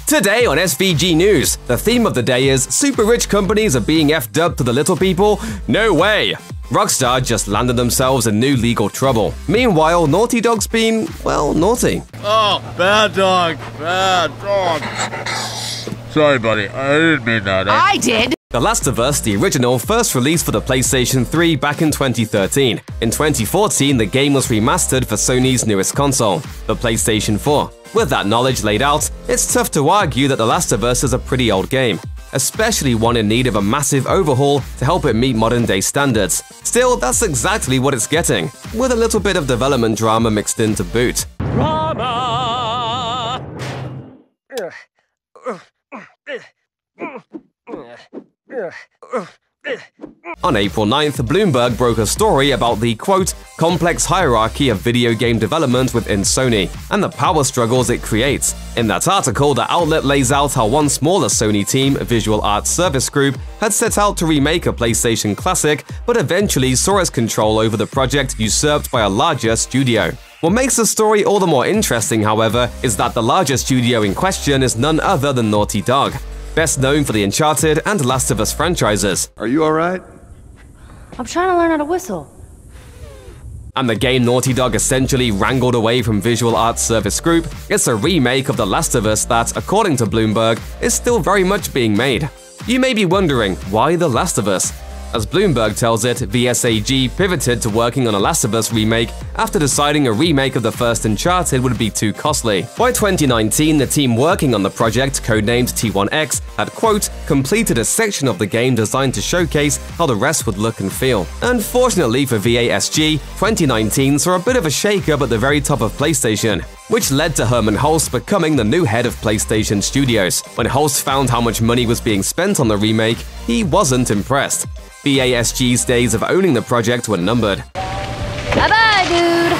Today on SVG News, the theme of the day is super rich companies are being effed up to the little people? No way! Rockstar just landed themselves in new legal trouble. Meanwhile, Naughty Dog's been, well, naughty. Oh, bad dog. Bad dog. Sorry, buddy. I didn't mean that. I did! The Last of Us, the original, first released for the PlayStation 3 back in 2013. In 2014, the game was remastered for Sony's newest console, the PlayStation 4. With that knowledge laid out, it's tough to argue that The Last of Us is a pretty old game, especially one in need of a massive overhaul to help it meet modern-day standards. Still, that's exactly what it's getting, with a little bit of development drama mixed in to boot. Drama! On April 9th, Bloomberg broke a story about the, quote, complex hierarchy of video game development within Sony and the power struggles it creates. In that article, the outlet lays out how one smaller Sony team, Visual Arts Service Group, had set out to remake a PlayStation classic, but eventually saw its control over the project usurped by a larger studio. What makes the story all the more interesting, however, is that the larger studio in question is none other than Naughty Dog, best known for the Uncharted and Last of Us franchises. Are you alright? I'm trying to learn how to whistle. And the game Naughty Dog essentially wrangled away from Visual Arts Service Group is a remake of The Last of Us that, according to Bloomberg, is still very much being made. You may be wondering, why The Last of Us? As Bloomberg tells it, VSAG pivoted to working on a Last of Us remake after deciding a remake of the first Uncharted would be too costly. By 2019, the team working on the project, codenamed T1X, had, quote, completed a section of the game designed to showcase how the rest would look and feel. Unfortunately for VASG, 2019 saw a bit of a shake-up at the very top of PlayStation, which led to Hermen Hulst becoming the new head of PlayStation Studios. When Hulst found how much money was being spent on the remake, he wasn't impressed. VASG's days of owning the project were numbered. Bye-bye, dude!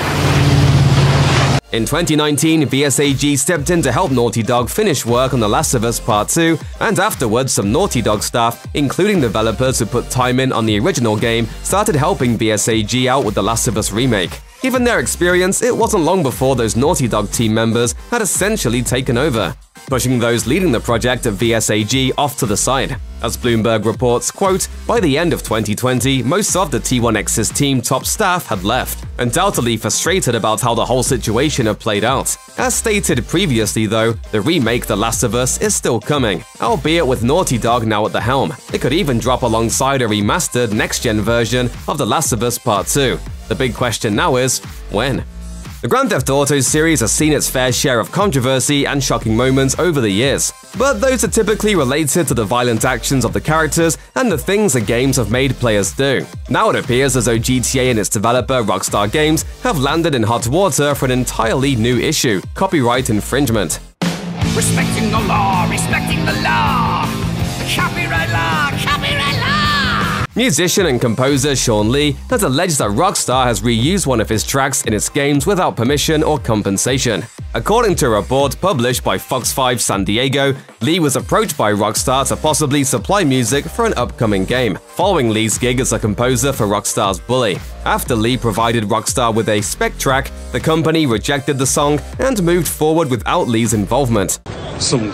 In 2019, VSAG stepped in to help Naughty Dog finish work on The Last of Us Part 2, and afterwards some Naughty Dog staff, including developers who put time in on the original game, started helping VSAG out with The Last of Us remake. Given their experience, it wasn't long before those Naughty Dog team members had essentially taken over, pushing those leading the project at VSAG off to the side. As Bloomberg reports, quote, by the end of 2020, most of the T1X's team top staff had left, undoubtedly frustrated about how the whole situation had played out. As stated previously though, the remake The Last of Us is still coming, albeit with Naughty Dog now at the helm. It could even drop alongside a remastered next-gen version of The Last of Us Part 2. The big question now is, when? The Grand Theft Auto series has seen its fair share of controversy and shocking moments over the years, but those are typically related to the violent actions of the characters and the things the games have made players do. Now it appears as though GTA and its developer Rockstar Games have landed in hot water for an entirely new issue: copyright infringement. Respecting the law, respecting the law! Copyright law, copyright law! Musician and composer Sean Lee has alleged that Rockstar has reused one of his tracks in its games without permission or compensation. According to a report published by Fox 5 San Diego, Lee was approached by Rockstar to possibly supply music for an upcoming game, following Lee's gig as a composer for Rockstar's Bully. After Lee provided Rockstar with a spec track, the company rejected the song and moved forward without Lee's involvement. Some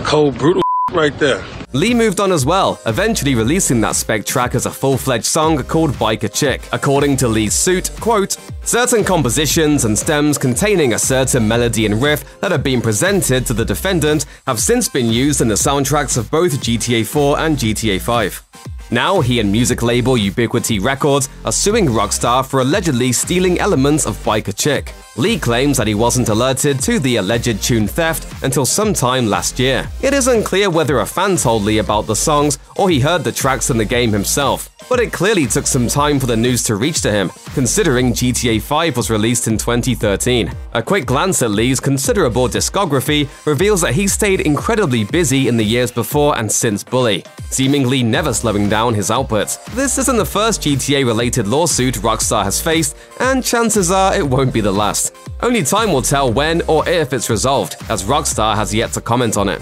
cold, brutal right there. Lee moved on as well, eventually releasing that spec track as a full-fledged song called Biker Chick. According to Lee's suit, quote, certain compositions and stems containing a certain melody and riff that have been presented to the defendant have since been used in the soundtracks of both GTA 4 and GTA 5. Now, he and music label Ubiquity Records are suing Rockstar for allegedly stealing elements of Biker Chick. Lee claims that he wasn't alerted to the alleged tune theft until sometime last year. It is unclear whether a fan told Lee about the songs or he heard the tracks in the game himself, but it clearly took some time for the news to reach to him, considering GTA 5 was released in 2013. A quick glance at Lee's considerable discography reveals that he stayed incredibly busy in the years before and since Bully, seemingly never slowing down his output. This isn't the first GTA-related lawsuit Rockstar has faced, and chances are it won't be the last. Only time will tell when or if it's resolved, as Rockstar has yet to comment on it.